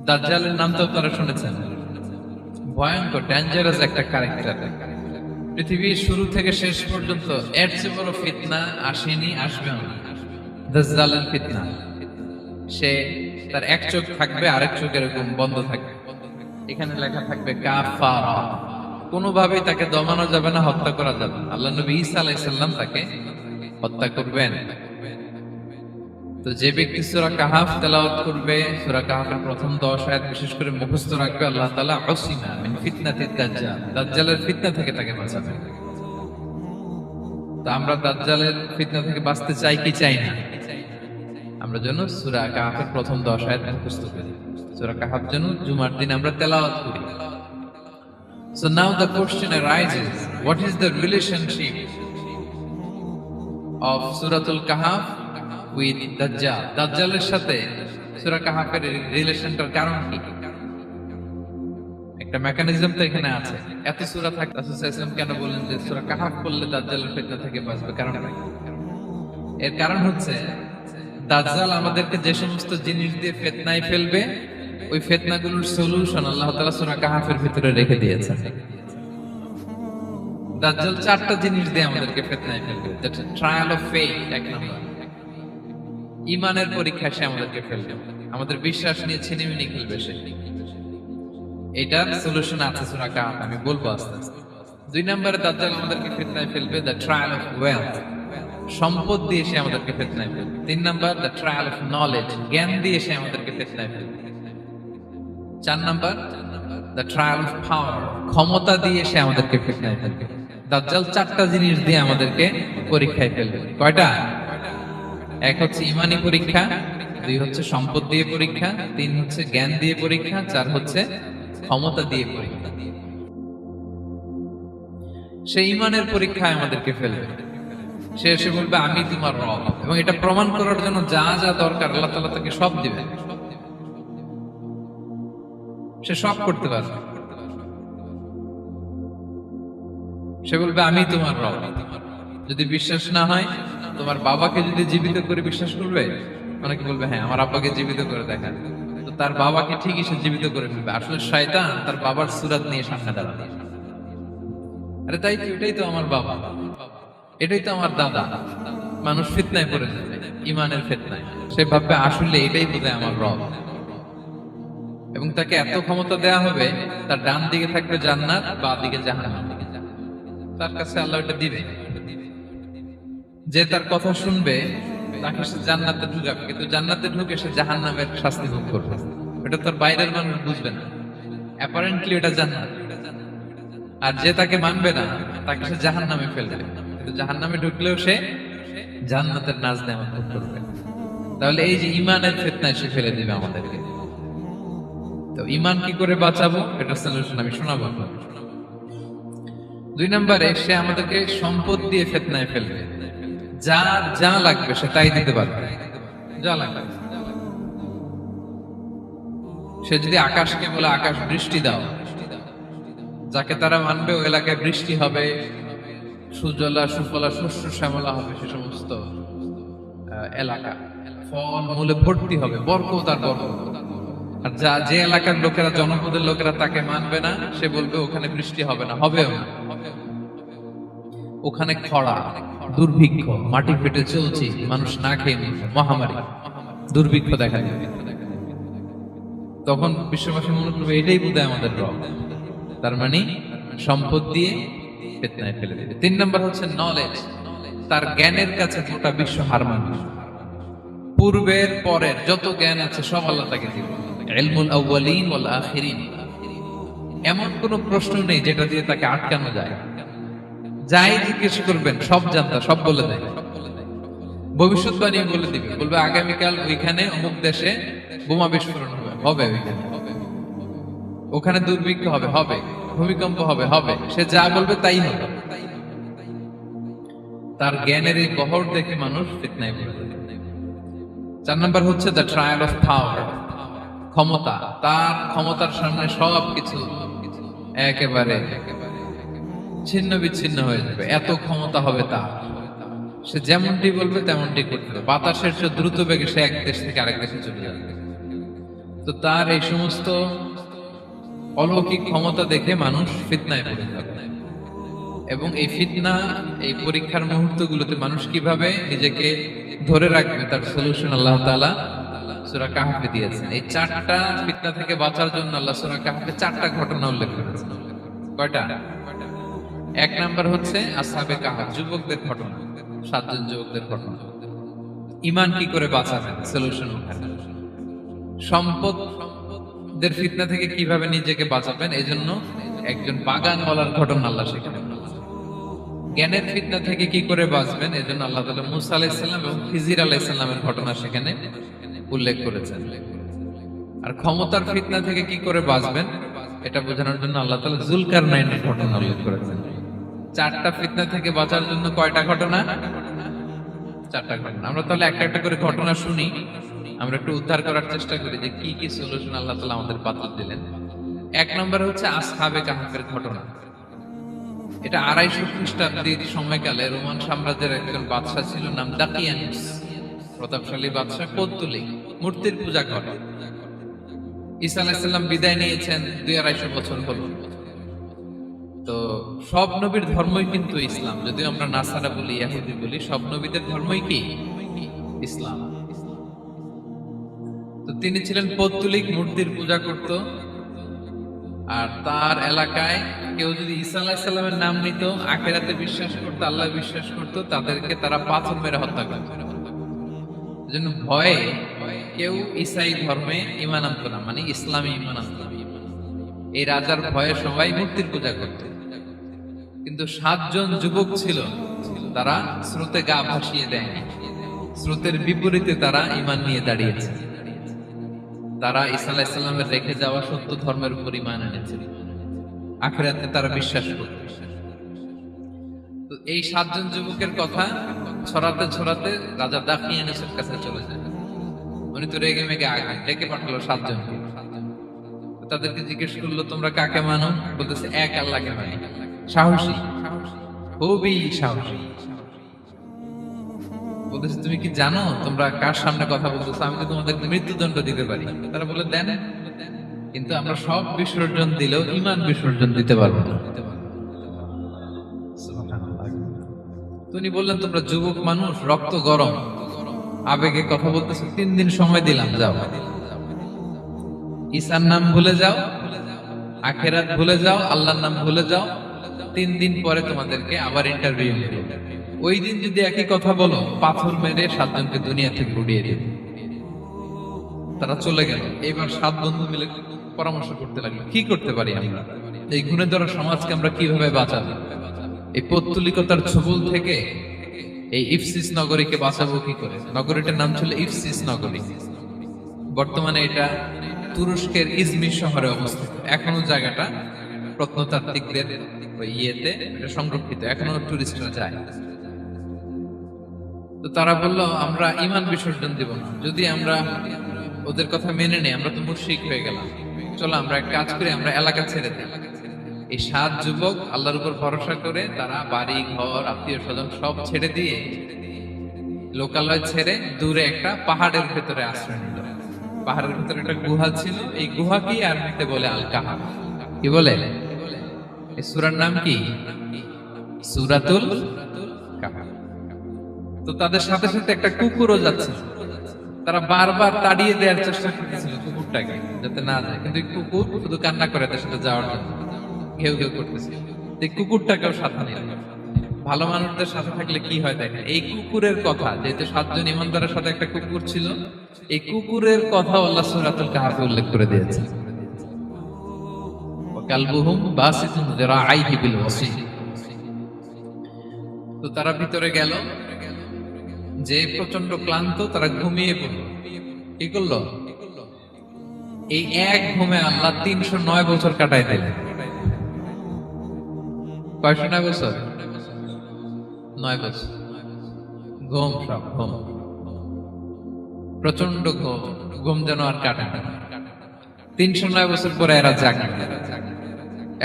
দাজ্জালের নাম তো আপনারা শুনেছেন। ভয়ঙ্কর ডেঞ্জারাস একটা ক্যারেক্টার। পৃথিবীর শুরু থেকে শেষ পর্যন্ত এর চেয়ে বড় ফিতনা আসেনি, আসবেও না। দাজ্জালের ফিতনা। সে তার এক চোখ থাকবে, আরেক চোখ এরকম বন্ধ থাকবে, এখানে লেখা থাকবে কাফারা। কোনোভাবেই তাকে দমানো যাবে না, হত্যা করা যাবে না। আল্লাহ নবী ঈসা আলাইহিস সালাম তাকে হত্যা করবেন। তো যে ব্যক্তি সূরা কাহাফ তেলাওয়াত করবে, সূরা কাহাফের প্রথম 10 আয়াত বিশেষ করে মুখস্থ রাখবে, আল্লাহ তাআলা উসিমা মিন ফিতনাতিদ দাজ্জাল, দাজ্জালের ফিতনা থেকে তাকে বাঁচাবেন। তো আমরা দাজ্জালের ফিতনা থেকে বাঁচতে চাই কি চাই না? আমরা যেন সূরা কাহাফের প্রথম 10 আয়াত মুখস্থ করি। সূরা কাহাফ যেন জুমার দিন আমরা তেলাওয়াত করি। So now the question arises, what is the relationship of Suratul Kahf with Dajjal? দাজ্জালের সাথে সূরা কাহাফের রিলেশনটার কারণ কি? একটা মেকানিজম তো এখানে আছে। এত সূরা থাকতে রাসূল সাল্লাল্লাহু আলাইহি ওয়াসাল্লাম কেন বলেন যে সূরা কাহাফ পড়লে দাজ্জালের ফিতনা থেকে বাঁচবে? কারণ এর কারণ হচ্ছে দাজ্জাল আমাদেরকে যে সমস্ত জিনিস দিয়ে ফিতনায় ফেলবে, ওই ফিতনাগুলোর সলিউশন আল্লাহ তাআলা সূরা কাহাফের ভিতরে রেখে দিয়েছেন। দাজ্জাল 4টা জিনিস দিয়ে আমাদেরকে ফিতনায় ফেলবে। দ্যাট ট্রায়াল অফ ফেথ, এক নাম্বার। ঈমানের পরীক্ষা সে আমাদেরকে ফেলবে, আমাদের বিশ্বাস নিয়ে ছিনিমিনি খেলবে সে। এটার সলিউশন আছে সূরা কাহাফ, আমি বলবো আস্তে আস্তে। 2 নম্বরে দাজ্জাল আমাদেরকে ফিতনায় ফেলবে, দ্য ট্রায়াল অফ ওয়েলথ, সম্পদ দিয়ে সে আমাদেরকে ফিতনায় ফেলবে। 3 number the trial of knowledge, জ্ঞান দিয়ে সে আমাদেরকে ফিতনায় ফেলবে। 4 number the trial of power, ক্ষমতা দিয়ে সে আমাদেরকে ফিতনায় ফেলবে। দাজ্জাল 4টা জিনিস দিয়ে আমাদেরকে পরীক্ষায় ফেলবে। কয়টা? 1 হচ্ছে ঈমানি পরীক্ষা, 2 হচ্ছে সম্পদ দিয়ে পরীক্ষা, 3 হচ্ছে জ্ঞান দিয়ে পরীক্ষা, 4 হচ্ছে ক্ষমতা দিয়ে পরীক্ষা। সে ঈমানের পরীক্ষায় আমাদেরকে ফেলবে। সে এসে বলবে আমি তোমার রব, এবং এটা প্রমাণ করার জন্য যা যা দরকার আল্লাহ তাআলা তাকে সব দিবে। সে সব করতে পারবে। সে বলবে আমি তোমার রব। যদি বিশ্বাস না হয়, তোমার বাবাকে যদি জীবিত করে বিশ্বাস করবে? অনেকে বলবে হ্যাঁ আমার আব্বাকে জীবিত করে দেখান। তো তার বাবাকে ঠিকই সে জীবিত করে ফেলবে। আসলে শয়তান তার বাবার সুরাত নিয়ে সামনে দাঁড়াবে। আরে তাই তো, এটাই তো আমার বাবা, এটাই তো আমার দাদা। মানুষ ফিতনায় পড়ে যাবে, ঈমানের ফিতনায়। সে ভাববে আসলে এটাই বোধহয় আমার রব, এবং তাকে এত ক্ষমতা দেয়া হবে, তার ডান দিকে থাকবে জান্নাত, বাঁ দিকে জাহান্নাম। তার কাছে আল্লাহ এটা দিবে। যে তার কথা শুনবে তাকে সে জান্নাতে ঢুকাবে, কিন্তু জান্নাতে ঢুকে সে জাহান্নামের শাস্তি ভোগ করবে। এটা তার বাইরের মানুষ বুঝবে না, অ্যাপারেন্টলি এটা জান্নাত। আর যে তাকে মানবে না তাকে সে জাহান্নামে ফেলবে, কিন্তু জাহান্নামে ঢুকলেও সে জান্নাতের নাজ নেয়ামত ভোগ করবে। তাহলে এই যে ঈমানের ফিতনায় সে ফেলে দিবে আমাদেরকে। তো ঈমান কি করে বাঁচাবো, এটা সলিউশন আমি শোনাবো। 2 নম্বরে সে আমাদেরকে সম্পদ দিয়ে ফিতনায় ফেলবে। যার যা লাগবে সে তাই দিতে পারবে, যা লাগবে। সে যদি আকাশকে বলে আকাশ বৃষ্টি দাও, যাকে তারা মানবে ওই এলাকায় বৃষ্টি হবে, সুজলা সুফলা শস্য শ্যামলা হবে সে সমস্ত এলাকা, ফল মূলে ভর্তি হবে, বরকত আর বরকত। আর যে এলাকার লোকেরা, জনপদের লোকেরা তাকে মানবে না, সে বলবে ওখানে বৃষ্টি হবে না, হবেও না। ওখানে খরা, দুর্ভিক্ষ, মাটি ফেটে চলছে, মানুষ না খেয়ে মরছে, মহামারী, দুর্ভিক্ষ দেখা যাবে। তখন বিশ্ববাসী মনে করবে এটাই বোধহয় আমাদের রব। তার মানে সম্পদ দিয়ে ফিতনায় ফেলে দেবে। 3 নম্বর হচ্ছে নলেজ, তার জ্ঞানের কাছে গোটা বিশ্ব হার মানবে। পূর্বের পরের যত জ্ঞান আছে সব আল্লাহ তাকে দিবে। ইলমুল আউয়ালিন ওয়াল আখিরিন, এমন কোন প্রশ্ন নেই যেটা দিয়ে তাকে আটকানো যায়। যাই জিজ্ঞেস করবেন সব জানতা, সব বলে দেয়। ভবিষ্যৎবাণী বলে দিবে, বলবে আগামীকাল ওইখানে অমুক দেশে বোমা বিস্ফোরণ হবে, হবে ওইখানে, ওখানে দুর্ভিক্ষ হবে, হবে, ভূমিকম্প হবে, হবে। সে যা বলবে তাই হবে। তার জ্ঞানের এই বহর দেখে মানুষ ফিতনায় পড়ে যাবে। 4 নম্বর হচ্ছে দ্য ট্রায়াল অফ পাওয়ার, ক্ষমতা। তার ক্ষমতার সামনে সবকিছু একেবারে ছিন্ন বিচ্ছিন্ন হয়ে যাবে, এত ক্ষমতা হবে তার। সে যেমনটি বলবে তেমনটি করতে হবে। বাতাসের চেয়ে দ্রুত বেগে সে এক দেশ থেকে আরেক দেশে চলে যাবে। তো তার এই সমস্ত অলৌকিক ক্ষমতা দেখে মানুষ ফিতনায় পড়ে যাবে, এবং এই ফিতনা, এই পরীক্ষার মুহূর্তগুলোতে মানুষ কিভাবে নিজেকে ধরে রাখবে তার সলিউশন আল্লাহ তাআলা সূরা কাহফে দিয়েছেন। এই 4টা ফিতনা থেকে বাঁচার জন্য আল্লাহ সূরা কাহফে 4টা ঘটনা উল্লেখ করেছেন। কয়টা? 1 নাম্বার হচ্ছে আসহাবে কাহফ, যুবকদের ঘটনা, 7 জন যুবকদের ঘটনা। ঈমান কি করে বাঁচাবেন, সলিউশন ওখানে। সম্পদের ফিতনা থেকে কিভাবে নিজেকে বাঁচাবেন, এজন্য একজন বাগানওয়ালার ঘটনা আল্লাহ সেখানে। জ্ঞানের ফিতনা থেকে কি করে বাঁচবেন, এজন্য আল্লাহ তাআলা মূসা আলাইহিস সালাম এবং খিজির আলাইহিস সালামের ঘটনা সেখানে উল্লেখ করেছেন। আর ক্ষমতার ফিতনা থেকে কি করে বাঁচবেন এটা বোঝানোর জন্য আল্লাহ তাআলা যুলকারনাইনের ঘটনা উল্লেখ করেছেন। 4টা ফিতনা থেকে বাঁচার জন্য কয়টা ঘটনা? 4টা ঘটনা। আমরা তাহলে একটা একটা করে ঘটনা শুনি, আমরা একটু উদ্ধার করার চেষ্টা করি যে কি কি সলিউশন আল্লাহ তাআলা আমাদের বাতলে দিলেন। 1 নম্বর হচ্ছে আসহাবে কাহফের ঘটনা। এটা 250 খ্রিস্টাব্দের সময়কালে রোমান সাম্রাজ্যের একজন বাদশা ছিল, নাম দাকিয়ানুস। প্রতাপশালী বাদশা, পৌত্তলিক, মূর্তির পূজা করে। ঈসা আলাইহিস সালাম বিদায় নিয়েছেন 250 বছর হলো। তো সব নবীর ধর্মই কিন্তু ইসলাম, যদিও আমরা নাসারা বলি, ইহুদি বলি, সব নবীদের ধর্মই কি ইসলাম। তো তিনি ছিলেন পৌত্তলিক, মূর্তির পূজা করত। আর তার এলাকায় কেউ যদি ঈসা আলাইহিস সালামের নাম নিত, আখিরাতে বিশ্বাস করত, আল্লাহ বিশ্বাস করত, তাদেরকে তারা পাথর মেরে হত্যা করত। এজন্য ভয়ে কেউ ঈসাই ধর্মে ঈমান আনত না, মানে ইসলামে ঈমান আনত না। এই রাজার ভয়ে সবাই মূর্তির পূজা করত। কিন্তু 7 জন যুবক ছিল, তারা স্রোতে গা ভাসিয়ে দেয়নি। স্রোতের বিপরীতে তারা ঈমান নিয়ে দাঁড়িয়েছে। তারা ঈসা আলাইহিস সালামের রেখে যাওয়া সত্য ধর্মের উপর ঈমান এনেছিল, আখিরাতে তারা বিশ্বাস করত। তো এই 7 জন যুবকের কথা ছড়াতে ছড়াতে রাজা দাকিয়ানুসের কাছে চলে যায়। উনি তো রেগে মেগে আগে ডেকে পাঠালো 7 জনকে। তাদেরকে জিজ্ঞেস করলো, তোমরা কাকে মানো? বলতেছে এক আল্লাহকে মানি। সাহসী, খুবই সাহসী। বলতেছে তুমি কি জানো তোমরা কার সামনে কথা বলতেছো? আমি তো তোমাদেরকে মৃত্যুদণ্ড দিতে পারি। তারা বলে দেন, কিন্তু আমরা সব বিসর্জন দিলেও ঈমান বিসর্জন দিতে পারবো না। তিনি বললেন, তোমরা যুবক মানুষ, রক্ত গরম, আবেগে কথা বলতেছো, 3 দিন সময় দিলাম, যাও। ঈসার নাম ভুলে যাও, আখিরাত ভুলে যাও, আল্লাহর নাম ভুলে যাও। 3 দিন পরে তোমাদেরকে আবার ইন্টারভিউ নেব। ওই দিন যদি একই কথা বলো, পাথর মেরে 7 জনকে দুনিয়া থেকে উড়িয়ে দেব। তারা চলে গেল। এবার 7 বন্ধু মিলে পরামর্শ করতে লাগলো, কি করতে পারি আমরা, এই গুণে ধরা সমাজকে আমরা কিভাবে বাঁচাবো, এই পৌত্তলিকতার ছোবল থেকে এই ইফসিস নগরীকে বাঁচাবো কি করে। নগরীটার নাম ছিল ইফসিস নগরী। বর্তমানে এটা তুরস্কের ইজমির শহরে অবস্থিত। এখনো জায়গাটা প্রত্নতাত্ত্বিকদের ইয়েতে এটা সংরক্ষিত, এখনো টুরিস্টরা যায়। তো তারা বলল, আমরা ঈমান বিসর্জন দিব না, যদি আমরা ওদের কথা মেনে নেই, আমরা তো মুশরিক হয়ে গেলাম। চলো আমরা এক কাজ করি, আমরা এলাকা ছেড়ে দিই। এই 7 যুবক আল্লাহর উপর ভরসা করে তারা বাড়ি ঘর, আত্মীয় স্বজন সব ছেড়ে দিয়ে, লোকালয় ছেড়ে দূরে একটা পাহাড়ের ভেতরে আশ্রয় নিল। পাহাড়ের ভেতরে একটা গুহা ছিল। এই গুহাকেই আরবিতে বলে আল কাহাফ। কি বলে? এই সূরার নাম কি? সূরাতুল কাহাফ। তো তাদের সাথে সাথে একটা কুকুরও যাচ্ছে। তারা বারবার তাড়িয়ে দেওয়ার চেষ্টা করতেছিল কুকুরটাকে, যাতে না যায়, কিন্তু কুকুর শুধু কান্না করে তার সাথে যাওয়ার জন্য ঘেউ ঘেউ করতেছে। এই কুকুরটাকেও সাথে নিল। ভালো মানুষদের সাথে থাকলে কি হয় দেখেন, এই কুকুরের কথা, যেহেতু 7 জন ইমানদারের সাথে একটা কুকুর ছিল, এই কুকুরের কথা আল্লাহ সূরাতুল কাহফে উল্লেখ করে দিয়েছে। কালবুহুম বাসিতুন যিরাআইহি বিল ওয়াসি। তো তারা ভিতরে গেল, যে প্রচন্ড ক্লান্ত, তারা ঘুমিয়ে পড়ল। কি করলো? এই এক ঘুমে আল্লাহ 309 বছর কাটাই দিলেন। কয়শো 9 বছর? 9 বছর ঘুম, সব ঘুম, প্রচন্ড ঘুম, ঘুম যেন আর কাটে না। 309 বছর পরে এরা জাগে।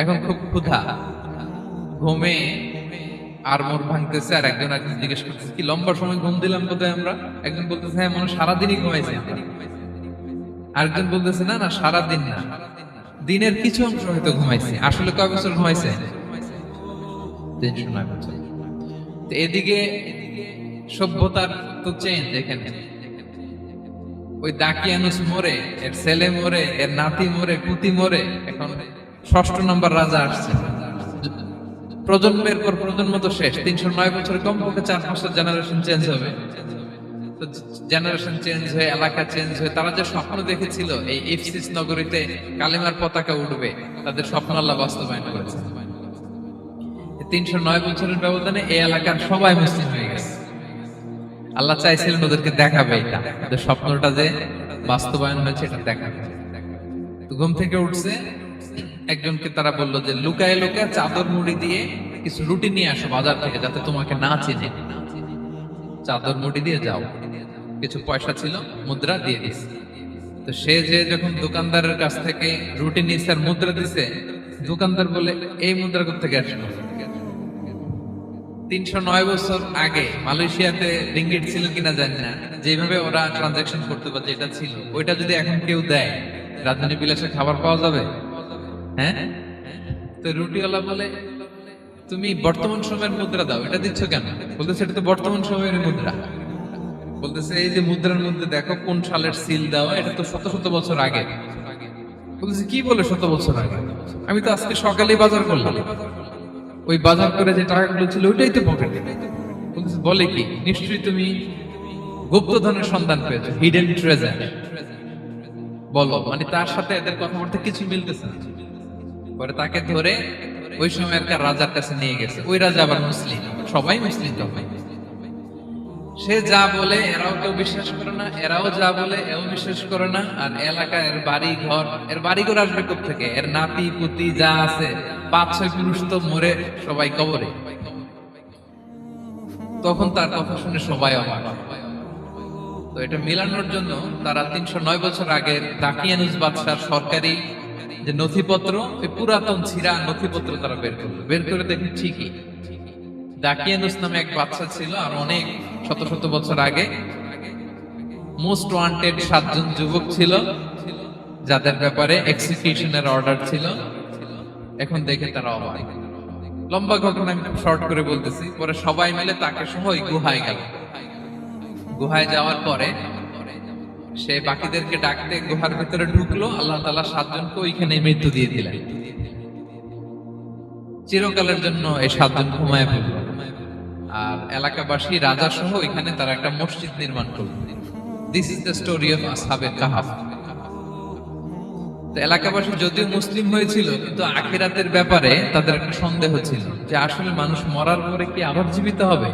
এখন খুব ক্ষুধা, ঘুমে আর মোর ভাঙতেছে। আর একজন জিজ্ঞেস করতেছে, কি লম্বা সময় ঘুম দিলাম কোথায় আমরা? একজন বলতেছে, হ্যাঁ, মনে সারাদিনই ঘুমাইছে। আরেকজন বলতেছে না না সারাদিন না, দিনের কিছু অংশ হয়তো ঘুমাইছে। আসলে কয় বছর ঘুমাইছে? 309 বছর। তো এদিকে সভ্যতার তো চেঞ্জ এখানে। ওই দাকিয়ানুস মরে, এর ছেলে মরে, এর নাতি মরে, পুতি মরে, এখন 6ষ্ঠ নম্বর রাজা আসছে। প্রজন্মের পর প্রজন্ম তো শেষ। 309 বছর কমপক্ষে 4-5টা জেনারেশন চেঞ্জ হবে। তো জেনারেশন চেঞ্জ হয়ে, এলাকা চেঞ্জ হয়ে, তারা যে স্বপ্ন দেখেছিল এই ইফসিস নগরীতে কালেমার পতাকা উঠবে, তাদের স্বপ্ন আল্লাহ বাস্তবায়ন করেছে। 309 বছরের ব্যবধানে এই এলাকার সবাই মুসলিম হয়ে গেছে। আল্লাহ চাইছিলেন ওদেরকে দেখাবে এটা, ওদের স্বপ্নটা যে বাস্তবায়ন হয়েছে এটা দেখাবে। তো ঘুম থেকে উঠছে, একজনকে তারা বলল যে লুকায় লুকায় চাদর মুড়ি দিয়ে কিছু রুটি নিয়ে আসো বাজার থেকে, যাতে তোমাকে না চিনে। চাদর মুড়ি দিয়ে যাও। কিছু পয়সা ছিল, মুদ্রা দিয়ে দিছে। তো সে যে যখন দোকানদারের কাছ থেকে রুটি নিচ্ছে আর মুদ্রা দিছে, দোকানদার বলে এই মুদ্রা কোথেকে আসলো? 309 বছর আগে মালয়েশিয়াতে রিঙ্গিট ছিল কিনা জানি না, যেভাবে ওরা ট্রানজাকশন করতে পারে যেটা ছিল, ওইটা যদি এখন কেউ দেয়, রাজধানী বিলাসে খাবার পাওয়া যাবে? হ্যাঁ। তো রুটিওয়ালা বলে তুমি বর্তমান সময়ের মুদ্রা দাও, এটা দিচ্ছ কেন? বলতেছে এটা তো বর্তমান সময়ের মুদ্রা। বলতেছে এই যে মুদ্রার মধ্যে দেখো কোন সালের সিল দেওয়া, এটা তো শত শত বছর আগে। বলতেছে কি বলে শত বছর আগে? আমি তো আজকে সকালেই বাজার করলাম, ওই বাজার করে যে টাকাগুলো ছিল ওইটাই তো পকেটে। বলতেছে বলে কি? নিশ্চয়ই তুমি গুপ্তধনের সন্ধান পেয়েছো, হিডেন ট্রেজার। বলো, মানে তার সাথে এদের কথাবার্তা কিছু মিলতেছে না। পরে তাকে ধরে ওই সময়কার রাজার কাছে নিয়ে গেছে। ওই রাজা আবার মুসলিম, সবাই মুসলিম তখন। সে যা বলে এরাও কেউ বিশ্বাস করে না, এরাও যা বলে এও বিশ্বাস করে না। আর এলাকায় এর বাড়ি ঘর আসবে কোত্থেকে? এর নাতি পুতি যা আছে 5-6 পুরুষ তো মরে সবাই কবরে। তখন তার কথা শুনে সবাই অবাক। তো এটা মিলানোর জন্য তারা 309 বছর আগে দাকিয়ানুস বাদশার সরকারি যে নথিপত্র, এই পুরাতন ছিঁড়া নথিপত্র তারা বের করে দেখে ঠিকই দাকিয়ানুস নামে এক বাদশা ছিল। আর অনেক শত শত বছর আগে মোস্ট ওয়ান্টেড 7 জন যুবক ছিল, যাদের ব্যাপারে এক্সিকিউশনের অর্ডার ছিল। এখন দেখে তারা অবাক। লম্বা ঘটনা আমি শর্ট করে বলতেছি। পরে সবাই মিলে তাকে সহ ওই গুহায় গেল। গুহায় যাওয়ার পরে সে বাকিদেরকে ডাকতে গুহার ভিতরে ঢুকলো। আল্লাহ তাআলা 7 জনকে ওইখানে মৃত্যু দিয়ে দিলেন। চিরকালের জন্য এই 7 জন ঘুমায় পড়ল। আর এলাকাবাসী রাজা সহ এখানে তারা একটা মসজিদ নির্মাণ করল। This is the story of আসহাবে কাহাফ। তো এলাকাবাসী যদিও মুসলিম হয়েছিল, কিন্তু আখিরাতের ব্যাপারে তাদের একটা সন্দেহ ছিল যে আসলে মানুষ মরার পরে কি আবার জীবিত হবে?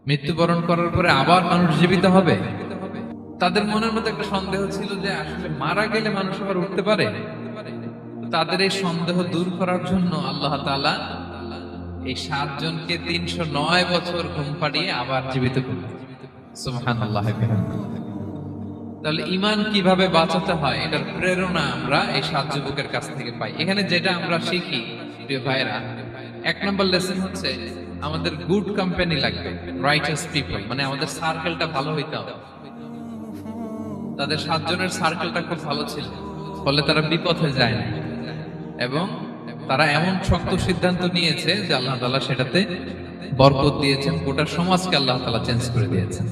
মৃত্যুবরণ করার পরে আবার মানুষ জীবিত হবে? তাদের মনের মধ্যে একটা সন্দেহ ছিল যে আসলে মারা গেলে মানুষ আবার উঠতে পারে। তাদের এই সন্দেহ দূর করার জন্য আল্লাহ তাআলা এই 7 জনকে 309 বছর ঘুম পাড়িয়ে আবার জীবিত করলেন। সুবহানাল্লাহ। তাহলে ঈমান কিভাবে বাঁচাতে হয় এটার প্রেরণা আমরা এই 7 যুবকের কাছ থেকে পাই। এখানে যেটা আমরা শিখি প্রিয় ভাইরা, 1 নম্বর লেসন হচ্ছে আমাদের গুড কোম্পানি লাগবে, রাইটাস পিপল, মানে আমাদের সার্কেলটা ভালো হইতে হবে। তাদের 7 জনের সার্কেলটা খুব ভালো ছিল, ফলে তারা বিপথে যায় না এবং তারা এমন শক্ত সিদ্ধান্ত নিয়েছে যে আল্লাহ তাআলা সেটাতে বরকত দিয়েছেন, গোটা সমাজকে আল্লাহ তাআলা চেঞ্জ করে দিয়েছেন।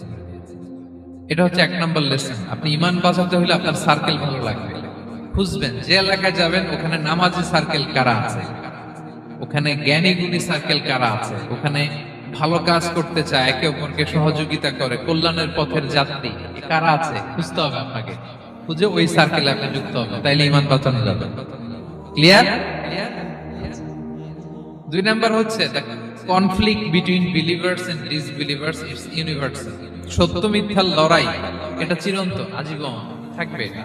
এটা হচ্ছে 1 নম্বর লেসন। আপনি ঈমান বাঁচাতে হলে আপনার সার্কেল ভালো লাগবে। খুঁজবেন যে এলাকায় যাবেন ওখানে নামাজি সার্কেল কারা আছে, ওখানে জ্ঞানী গুণী সার্কেল কারা আছে, ওখানে ভালো কাজ করতে চায়, একে অপরকে সহযোগিতা করে, কল্যাণের পথের যাত্রী কারা আছে খুঁজতে হবে আপনাকে। খুঁজে ওই সার্কেলে আপনি যুক্ত হবে, তাইলে ঈমান বাঁচানো যাবে। ক্লিয়ার? 2 নাম্বার হচ্ছে conflict between believers and disbelievers is universal. সত্য মিথ্যার লড়াই এটা চিরন্তন, আজীবন থাকবে। এটা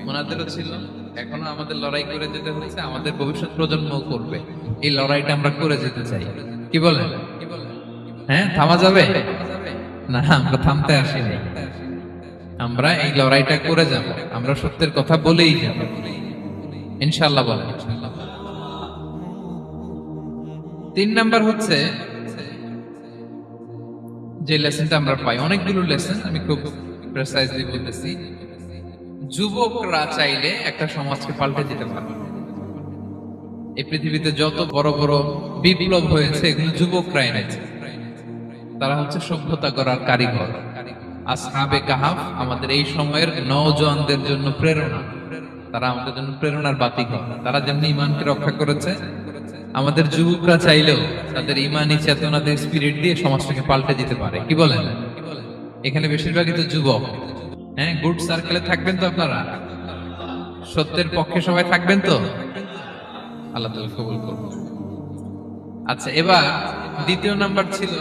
ওনাদেরও ছিল, এখনো আমাদের লড়াই করে যেতে হচ্ছে, আমাদের ভবিষ্যৎ প্রজন্ম করবে। এই লড়াইটা আমরা করে যেতে চাই। কি বলেন? হ্যাঁ, থামা যাবে না? আমরা থামতে আসিনি, আমরা এই লড়াইটা করে যাব। আমরা সত্যের কথা বলেই যাব ইনশাআল্লাহ। বলেন। 3 নাম্বার হচ্ছে যে লেসনটা আমরা পাই, অনেকগুলো লেসন, আমি খুব প্রেসাইজলি বলতেছি। যুবকরা চাইলে একটা সমাজকে পাল্টে দিতে পারে। এই পৃথিবীতে যত বড় বড় বিপ্লব হয়েছে এগুলো যুবকরা এনেছে। তারা হচ্ছে সভ্যতা গড়ার কারিগর। আসহাবে কাহাফ আমাদের এই সময়ের নওজওয়ানদের জন্য প্রেরণা। তারা আমাদের জন্য প্রেরণার বাতিঘর। তারা যেমনি ইমানকে রক্ষা করেছে, আমাদের যুবকরা চাইলেও তাদের ইমানি চেতনা দিয়ে, স্পিরিট দিয়ে সমাজটাকে পাল্টে দিতে পারে। কি বলেন? এখানে বেশিরভাগই তো যুবক। হ্যাঁ, গুড সার্কেলে থাকবেন তো আপনারা? সত্যের পক্ষে সবাই থাকবেন তো? আল্লাহ তাআলা কবুল করুন। আচ্ছা, এবার দ্বিতীয় নাম্বার ছিল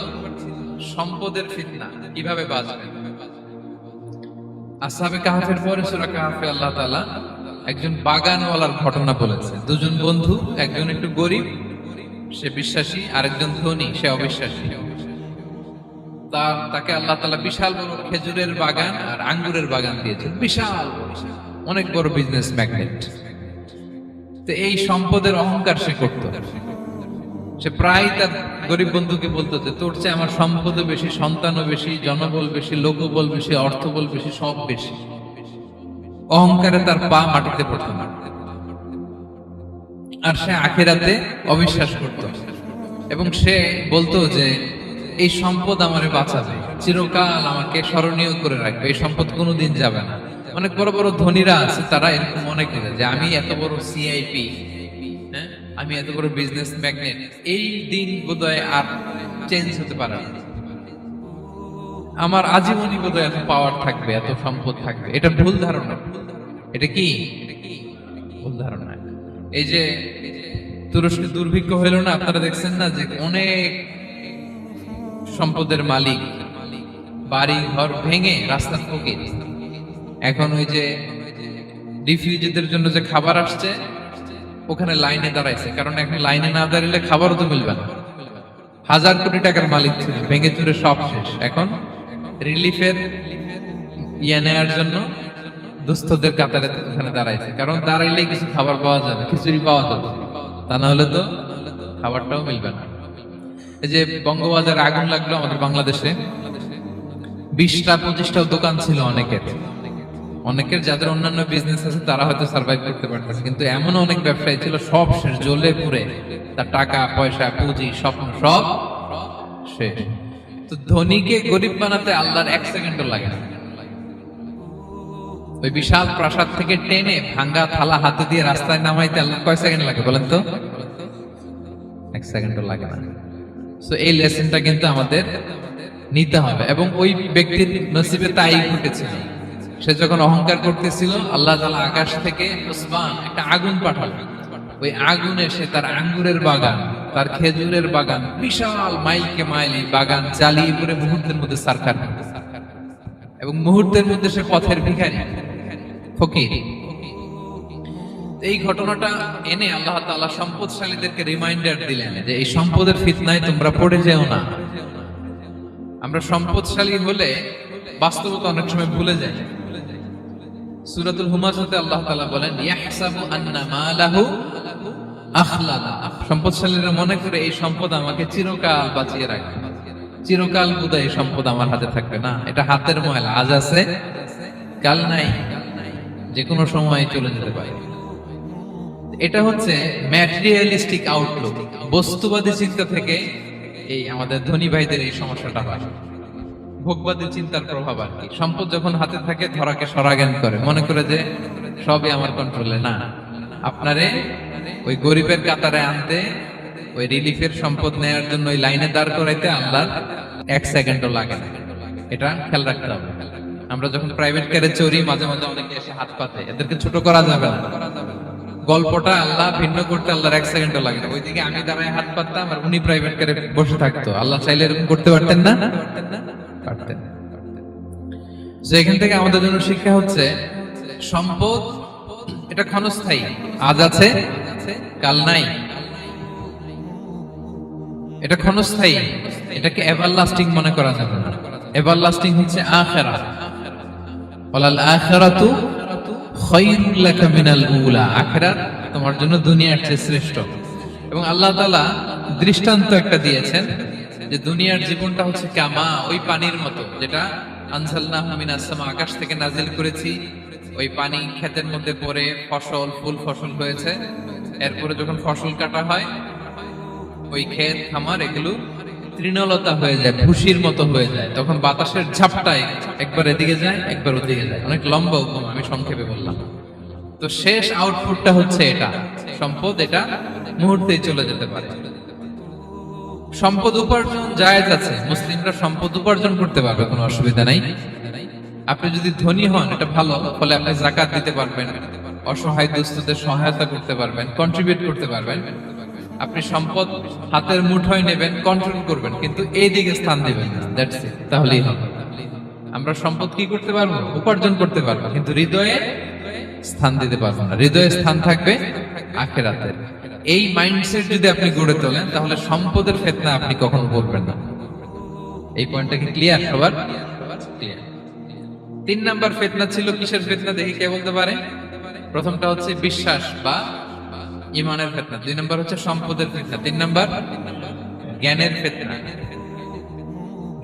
সম্পদের ফিতনা, কিভাবে বাঁচবেন। আসহাবে কাহাফের পরে সূরা কাহাফে আল্লাহ তাআলা একজন বাগানওয়ালার ঘটনা বলেছে। দুজন বন্ধু, একজন একটু গরিব, সে বিশ্বাসী, আরেকজন ধনী, সে অবিশ্বাসী। তাকে আল্লাহ তাআলা বিশাল বড় খেজুরের বাগান আর আঙ্গুরের বাগান দিয়েছেন, বিশাল অনেক বড় বিজনেস ম্যাগনেট। তো এই সম্পদের অহংকার সে করত। সে প্রায় তার গরিব বন্ধুকে বলতো যে তোর চেয়ে আমার সম্পদও বেশি, সন্তানও বেশি, জনবল বেশি, লোকবল বেশি, অর্থবল বেশি, সব বেশি। অহংকারে তার পা মাটিতে পড়ত না। আর সে আখিরাতে অবিশ্বাস করত এবং সে বলতো যে এই সম্পদ আমারে বাঁচাবে, চিরকাল আমাকে স্মরণীয় করে রাখবে, এই সম্পদ কোনোদিন যাবে না। অনেক বড় বড় ধনীরা আছে, তারা এরকম মনে করে যে আমি এত বড় সিআইপি, হ্যাঁ, আমি এত বড় বিজনেস ম্যাগনেট, এই দিন বোধহয় আর চেঞ্জ হতে পারে না, আমার আজীবনই বোধহয় এত পাওয়ার থাকবে, এত সম্পদ থাকবে। এটা ভুল ধারণা। এটা কি ভুল ধারণা? এই যে তুরস্কে দুর্ভিক্ষ হইল না, আপনারা দেখছেন না যে অনেক সম্পদের মালিক বাড়ি ঘর ভেঙে রাস্তার ফকির। এখন ওই যে রিফিউজিদের জন্য যে খাবার আসছে, ওখানে লাইনে দাঁড়াইছে, কারণ এখন লাইনে না দাঁড়ালে খাবারও তো মিলবে না। 1000 কোটি টাকার মালিক ছিল, ভেঙে চুরে সব শেষ। এখন রিলিফের নেওয়ার জন্য দুস্থদের কাতারে ওখানে দাঁড়াইছে, কারণ দাঁড়াইলে কিছু খাবার পাওয়া যাবে, খিচুড়ি পাওয়া যাবে, তা না হলে তো খাবারটাও মিলবে না। এই যে বঙ্গবাজারে আগুন লাগলো আমাদের বাংলাদেশে, 20টা-25টাও দোকান ছিল অনেকের যাদের অন্যান্য বিজনেস আছে তারা হয়তো সার্ভাইভ করতে পারতেছে, কিন্তু এমন অনেক ব্যবসায়ী ছিল সব শেষ, জ্বলে পুড়ে, তার টাকা পয়সা পুঁজি স্বপ্ন সব শেষ। তো ধনীকে গরিব বানাতে আল্লাহর 1 সেকেন্ডও লাগে না। ওই বিশাল প্রাসাদ থেকে টেনে ভাঙ্গা থালা হাতে দিয়ে রাস্তায় নামাইতে আল্লাহ কয় সেকেন্ড লাগে বলেন তো? 1 সেকেন্ডও লাগে না। সো এই লেসনটা কিন্তু আমাদের নিতে হবে। এবং ওই ব্যক্তির নসিবে তাই ঘটেছিল। সে যখন অহংকার করতেছিল, আল্লাহ তাআলা আকাশ থেকে উসমান একটা আগুন পাঠালো। ওই আগুন এসে তার আঙ্গুরের বাগান, তার খেজুরের বাগান, বিশাল মাইলকে মাইল বাগান জ্বালিয়ে পুরো মুহূর্তের মধ্যে সারখার, এবং মুহূর্তের মধ্যে সে পথের ভিখারি, ফকির। এই ঘটনাটা এনে আল্লাহ তাআলা সম্পদশালীদেরকে রিমাইন্ডার দিলেন যে এই সম্পদের ফিতনায় তোমরা পড়ে যেও না। আমরা সম্পদশালী হলে বাস্তবতা অনেক সময় ভুলে যাই। সূরাতুল হুমাযাতে আল্লাহ তাআলা বলেন ইয়াহসাবু আন্না মালাহু আখলাদা। সম্পদশালীরা মনে করে এই সম্পদ আমাকে চিরকাল বাঁচিয়ে রাখবে, চিরকাল বোধহয় এই সম্পদ আমার হাতে থাকবে। না, এটা হাতের ময়লা, আজ আছে কাল নাই, যে কোনো সময় চলে যেতে পারে। এটা হচ্ছে ম্যাটেরিয়ালিস্টিক আউটলুক, বস্তুবাদী চিন্তা থেকে এই আমাদের ধনী ভাইদের এই সমস্যাটা হয়। ভোগবাদী চিন্তার প্রভাব আর কি। সম্পদ যখন হাতে থাকে ধরাকে সরাজ্ঞান করে, মনে করে যে সবই আমার কন্ট্রোলে। না, আপনারে ওই গরিবের কাতারে আনতে, ওই রিলিফের সম্পদ নেয়ার জন্য ওই লাইনে দাঁড় করাইতে আল্লাহর 1 সেকেন্ডও লাগে না। এটা খেয়াল রাখতে হবে। আমরা যখন প্রাইভেট কারে চড়ি, মাঝে মাঝে অনেকে এসে হাত পাতে, এদেরকে ছোট করা যাবে না। গল্পটা আল্লাহ ভিন্ন করতে আল্লাহর 1 সেকেন্ডও লাগে না। ওইদিকে আমি দাঁড়ায় হাত পাততাম আর উনি প্রাইভেট কারে বসে থাকতো। আল্লাহ চাইলে এরকম করতে পারতেন না? পারতেন। এখান থেকে আমাদের জন্য শিক্ষা হচ্ছে সম্পদ এটা ক্ষণস্থায়ী, আজ আছে কাল নাই। এটা ক্ষণস্থায়ী, এটাকে এভারলাস্টিং মনে করা যাবে না। এভারলাস্টিং হচ্ছে আখিরাত। ওয়ালাল আখিরাতু খায়রুল লাকা মিনাল উলা। আখিরাত তোমার জন্য দুনিয়ার চেয়ে শ্রেষ্ঠ। এবং আল্লাহ তাআলা দৃষ্টান্ত একটা দিয়েছেন যে দুনিয়ার জীবনটা হচ্ছে কামা, ওই পানির মতো যেটা আনজালনাহু মিনাস সামা, আকাশ থেকে নাজিল করেছি, ওই পানি ক্ষেতের মধ্যে পড়ে ফসল ফুল ফসল হয়েছে, এরপরে যখন ফসল কাটা হয় ওই ক্ষেত খামার এগুলো তৃণলতা হয়ে যায়, ভুসির মতো হয়ে যায়, তখন বাতাসের ঝাপটায় একবার এদিকে যায় একবার ওদিকে যায়। অনেক লম্বা উপমা, আমি সংক্ষেপে বললাম। তো শেষ আউটপুটটা হচ্ছে এটা, সম্পদ এটা মুহূর্তেই চলে যেতে পারে। সম্পদ উপার্জন জায়েজ আছে, মুসলিমরা সম্পদ উপার্জন করতে পারবে, কোনো অসুবিধা নাই। আপনি যদি ধনী হন এটা ভালো, ফলে আপনি যাকাত দিতে পারবেন, অসহায় দুস্থদের সহায়তা করতে পারবেন, কন্ট্রিবিউট করতে পারবেন। আপনি সম্পদ হাতের মুঠোয় নেবেন, কন্ট্রোল করবেন, কিন্তু এই দিকে স্থান দিবেন না, দ্যাটস ইট, তাহলেই হবে। আমরা সম্পদ কি করতে পারবো? উপার্জন করতে পারবো, কিন্তু হৃদয়ে স্থান দিতে পারবো না। হৃদয়ে স্থান থাকবে আখিরাতের। এই মাইন্ডসেট যদি আপনি গড়ে তোলেন, তাহলে সম্পদের ফিতনা আপনি কখনো বলবেন না। এই পয়েন্টটা কি ক্লিয়ার সবার? ক্লিয়ার। 3 নাম্বার ফিতনা ছিল কিসের ফিতনা দেখি কে বলতে পারে? প্রথমটা হচ্ছে বিশ্বাস বা ইমানের ফিতনা, 2 নাম্বার হচ্ছে সম্পদের ফিতনা, 3 নাম্বার জ্ঞানের ফিতনা।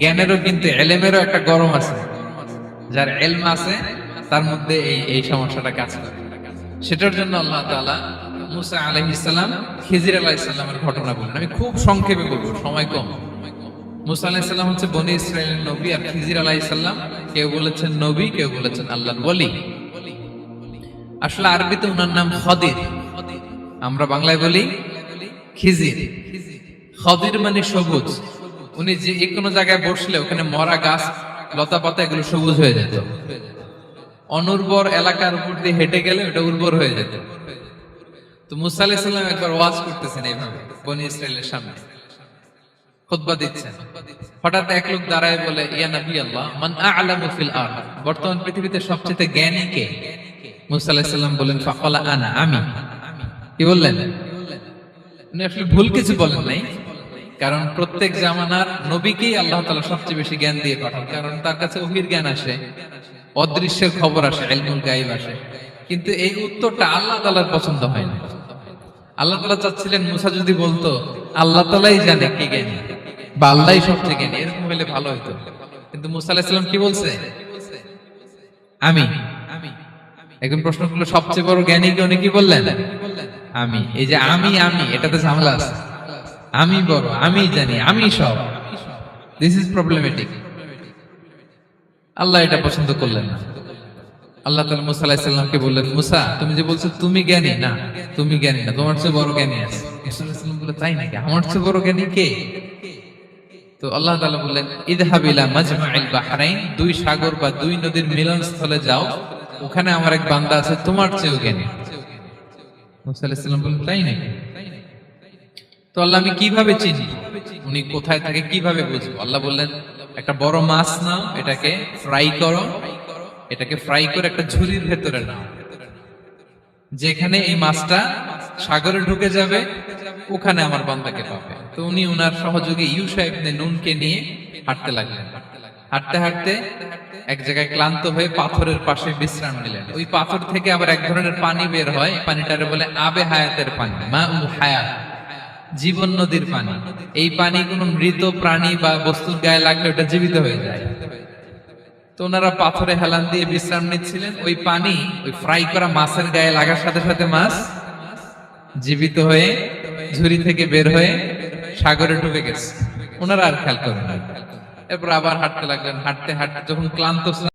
জ্ঞানেরও কিন্তু ইলমেরও একটা গরম আছে, যার ইলম আছে তার মধ্যে এই সমস্যাটা কাজ করে। সেটার জন্য আল্লাহ তাআলা মুসা আলাইহিস সালাম খিজির আলাইহিস সালামের ঘটনা বলেন। আমি খুব সংক্ষেপে বলবো, সময় কম। মুসা আলাইহিস সালাম হচ্ছে বনি ইসরাইলের নবী, আর খিজির আলাইহিস সালাম কেউ বলেছেন নবী, কেউ বলেছেন আল্লাহর ওলি। আসলে আরবিতে ওনার নাম খদির, আমরা বাংলায় বলি খিজির। খদির মানে সবুজ। উনি যে কোনো জায়গায় বসলে ওখানে মরা গাছ লতা পাতা এগুলো সবুজ হয়ে যেত। অনুর্বর এলাকার উপর দিয়ে হেঁটে গেলে ওটা উর্বর হয়ে যেত। তো মুসা আলাইহিস সালাম একবার ওয়াজ করতেছেন এইভাবে বনি ইসরাইলের সামনে, খুতবা দিচ্ছেন। হঠাৎ এক লোক দাঁড়ায় বলে, ইয়া নবী আল্লাহ, মান আ'লামু ফিল আরদ, বর্তমান পৃথিবীতে সবচেয়ে জ্ঞানী কে? মুসা আলাইহিস সালাম বলেন, ফাকালা আনা, আমি। কি বললেন? উনি আসলে ভুল কিছু বলেন নাই, কারণ প্রত্যেক জামানার নবীকেই আল্লাহ তাআলা সবচেয়ে বেশি জ্ঞান দিয়ে পাঠান, কারণ তার কাছে ওহীর জ্ঞান আসে, অদৃশ্যের খবর আসে, ইলমুল গায়ব আসে। কিন্তু এই উত্তরটা আল্লাহ তাআলার পছন্দ হয় না। আল্লাহ তাআলা চাচ্ছিলেন মুসা যদি বলতো আল্লাহ তাআলাই জানে কে জ্ঞানী বা আল্লাহই সবচেয়ে জ্ঞানী, এরকম হলে ভালো হতো। কিন্তু মুসা আলাইহিস সালাম কি বলছে? আমি। এখন প্রশ্ন করলো, সবচেয়ে বড় জ্ঞানী কে? উনি কি বললেন? আমি। এই যে আমি আমি, এটাতে ঝামেলা আছে। আমি বড়, আমি জানি, আমি সব, দিস ইজ প্রবলেমেটিক। আল্লাহ এটা পছন্দ করলেন না। আল্লাহ তাআলা মুসা আলাইহিস সালামকে বললেন, মুসা তুমি যে বলছো তুমি জ্ঞানী, না তুমি জ্ঞানী না, তোমার চেয়ে বড় জ্ঞানী আছে। মুসা আলাইহিস সালাম বললেন, তাই নাকি? আমার চেয়ে বড় জ্ঞানী কে? তো আল্লাহ তাআলা বললেন, ইযহাব ইলা মাজমাইল বাহরাইন, 2 সাগর বা 2 নদীর মিলনস্থলে যাও, ওখানে আমার এক বান্দা আছে তোমার চেয়েও জ্ঞানী। মুসা আলাইহিস সালাম বললেন, তাই নাকি? তো আল্লাহ, আমি কিভাবে চিনি উনি কোথায় থাকে, কিভাবে বুঝবো? আল্লাহ বললেন, একটা বড় মাছ নাও, এটাকে ফ্রাই করো, এটাকে ফ্রাই করে একটা ঝুড়ির ভেতরে নাও, যেখানে এই মাছটা সাগরে ঢুকে যাবে ওখানে আমার বান্দাকে পাবে। তো উনি উনার সহযোগী ইউশা ইবনে নুনকে নিয়ে হাঁটতে লাগলেন। হাঁটতে হাঁটতে এক জায়গায় ক্লান্ত হয়ে পাথরের পাশে বিশ্রাম নিলেন। ওই পাথর থেকে আবার এক ধরনের পানি বের হয়, পানিটারে বলে আবে হায়াতের পানি, মাউল হায়াত, জীবন নদীর পানি। এই পানি কোন মৃত প্রাণী বা বস্তুর গায়ে লাগলে ওটা জীবিত হয়ে যায়। তো ওনারা পাথরে হেলান দিয়ে বিশ্রাম নিচ্ছিলেন। ওই পানি ওই ফ্রাই করা মাছের গায়ে লাগার সাথে সাথে মাছ জীবিত হয়ে ঝুড়ি থেকে বের হয়ে সাগরে ডুবে গেছে। ওনারা আর খেয়াল করেন না। এরপর আবার হাঁটতে লাগলেন। হাঁটতে হাঁটতে যখন ক্লান্ত